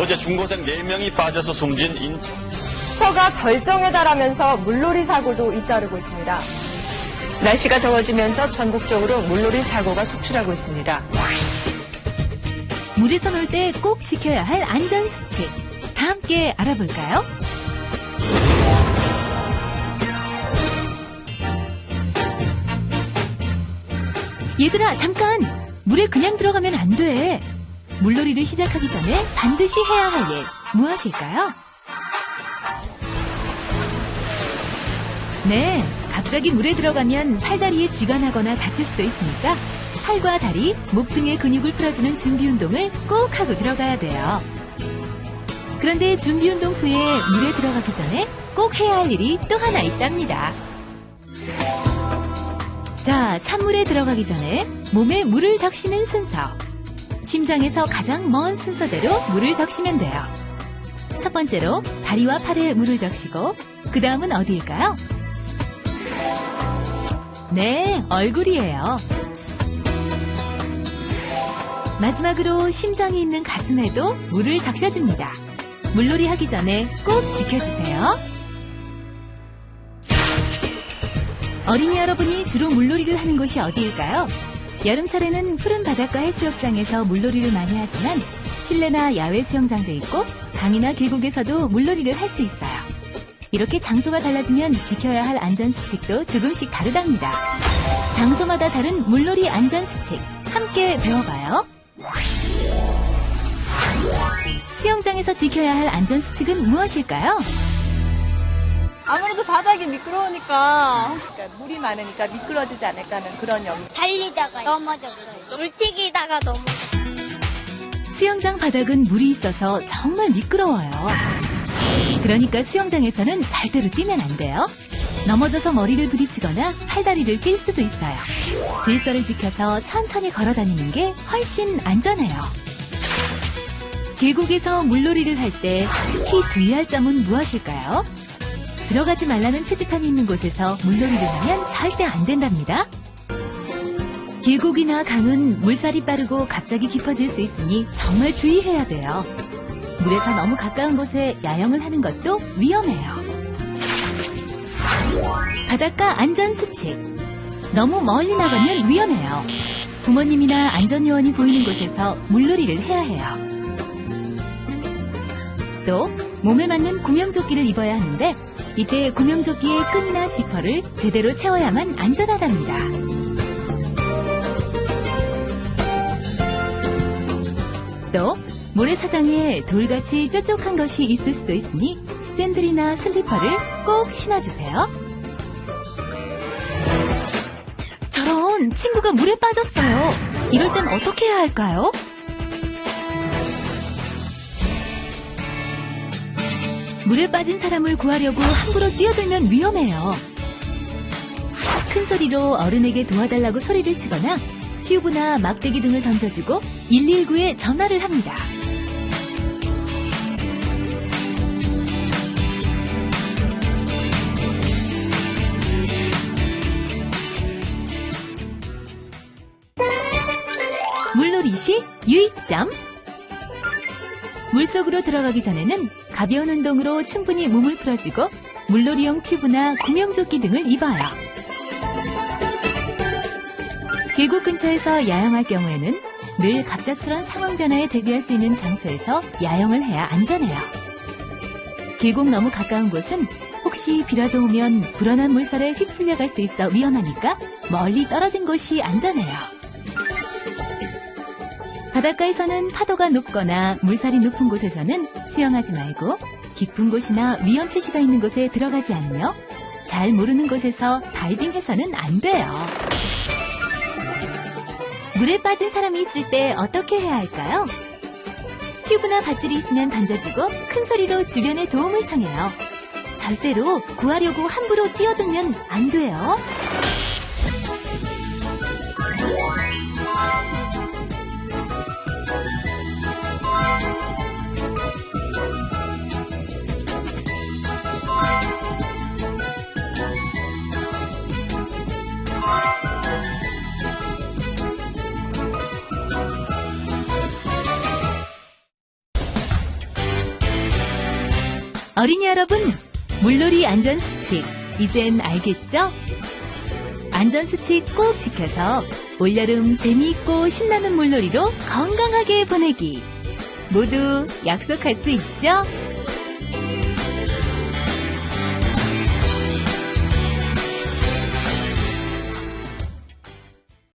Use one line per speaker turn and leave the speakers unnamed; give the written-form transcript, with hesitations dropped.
어제 중고생 4명이 빠져서 숨진 인천.
서가 절정에 달하면서 물놀이 사고도 잇따르고 있습니다.
날씨가 더워지면서 전국적으로 물놀이 사고가 속출하고 있습니다.
물에서 놀 때 꼭 지켜야 할 안전수칙. 다 함께 알아볼까요? 얘들아, 잠깐! 물에 그냥 들어가면 안 돼. 물놀이를 시작하기 전에 반드시 해야 할 일, 무엇일까요? 네, 갑자기 물에 들어가면 팔다리에 쥐가 나거나 다칠 수도 있으니까 팔과 다리, 목 등의 근육을 풀어주는 준비 운동을 꼭 하고 들어가야 돼요. 그런데 준비 운동 후에 물에 들어가기 전에 꼭 해야 할 일이 또 하나 있답니다. 자, 찬물에 들어가기 전에 몸에 물을 적시는 순서. 심장에서 가장 먼 순서대로 물을 적시면 돼요. 첫 번째로 다리와 팔에 물을 적시고 그 다음은 어디일까요? 네, 얼굴이에요. 마지막으로 심장이 있는 가슴에도 물을 적셔줍니다. 물놀이 하기 전에 꼭 지켜주세요. 어린이 여러분이 주로 물놀이를 하는 곳이 어디일까요? 여름철에는 푸른 바닷가 해수욕장에서 물놀이를 많이 하지만 실내나 야외 수영장도 있고 강이나 계곡에서도 물놀이를 할 수 있어요. 이렇게 장소가 달라지면 지켜야 할 안전수칙도 조금씩 다르답니다. 장소마다 다른 물놀이 안전수칙 함께 배워봐요. 수영장에서 지켜야 할 안전수칙은 무엇일까요?
아무래도 바닥이 미끄러우니까 물이 많으니까 미끄러지지 않을까 하는 그런 염려.
달리다가 넘어졌어요. 물튀기다가 넘어졌어요.
수영장 바닥은 물이 있어서 정말 미끄러워요. 그러니까 수영장에서는 절대로 뛰면 안 돼요. 넘어져서 머리를 부딪히거나 팔다리를 낄 수도 있어요. 질서를 지켜서 천천히 걸어 다니는 게 훨씬 안전해요. 계곡에서 물놀이를 할 때 특히 주의할 점은 무엇일까요? 들어가지 말라는 표지판이 있는 곳에서 물놀이를 하면 절대 안 된답니다. 계곡이나 강은 물살이 빠르고 갑자기 깊어질 수 있으니 정말 주의해야 돼요. 물에서 너무 가까운 곳에 야영을 하는 것도 위험해요. 바닷가 안전수칙. 너무 멀리 나가면 위험해요. 부모님이나 안전요원이 보이는 곳에서 물놀이를 해야 해요. 또 몸에 맞는 구명조끼를 입어야 하는데 이때 구명조끼의 끈이나 지퍼를 제대로 채워야만 안전하답니다. 또 모래사장에 돌같이 뾰족한 것이 있을 수도 있으니 샌들이나 슬리퍼를 꼭 신어주세요. 저런, 친구가 물에 빠졌어요. 이럴 땐 어떻게 해야 할까요? 물에 빠진 사람을 구하려고 함부로 뛰어들면 위험해요. 큰 소리로 어른에게 도와달라고 소리를 치거나 튜브나 막대기 등을 던져주고 119에 전화를 합니다. 물놀이 시 유의점. 물속으로 들어가기 전에는 가벼운 운동으로 충분히 몸을 풀어주고 물놀이용 튜브나 구명조끼 등을 입어요. 계곡 근처에서 야영할 경우에는 늘 갑작스런 상황 변화에 대비할 수 있는 장소에서 야영을 해야 안전해요. 계곡 너무 가까운 곳은 혹시 비라도 오면 불어난 물살에 휩쓸려 갈 수 있어 위험하니까 멀리 떨어진 곳이 안전해요. 바닷가에서는 파도가 높거나 물살이 높은 곳에서는 수영하지 말고 깊은 곳이나 위험 표시가 있는 곳에 들어가지 않으며 잘 모르는 곳에서 다이빙해서는 안 돼요. 물에 빠진 사람이 있을 때 어떻게 해야 할까요? 튜브나 밧줄이 있으면 던져주고 큰 소리로 주변에 도움을 청해요. 절대로 구하려고 함부로 뛰어들면 안 돼요. 어린이 여러분, 물놀이 안전수칙 이젠 알겠죠? 안전수칙 꼭 지켜서 올여름 재미있고 신나는 물놀이로 건강하게 보내기 모두 약속할 수 있죠?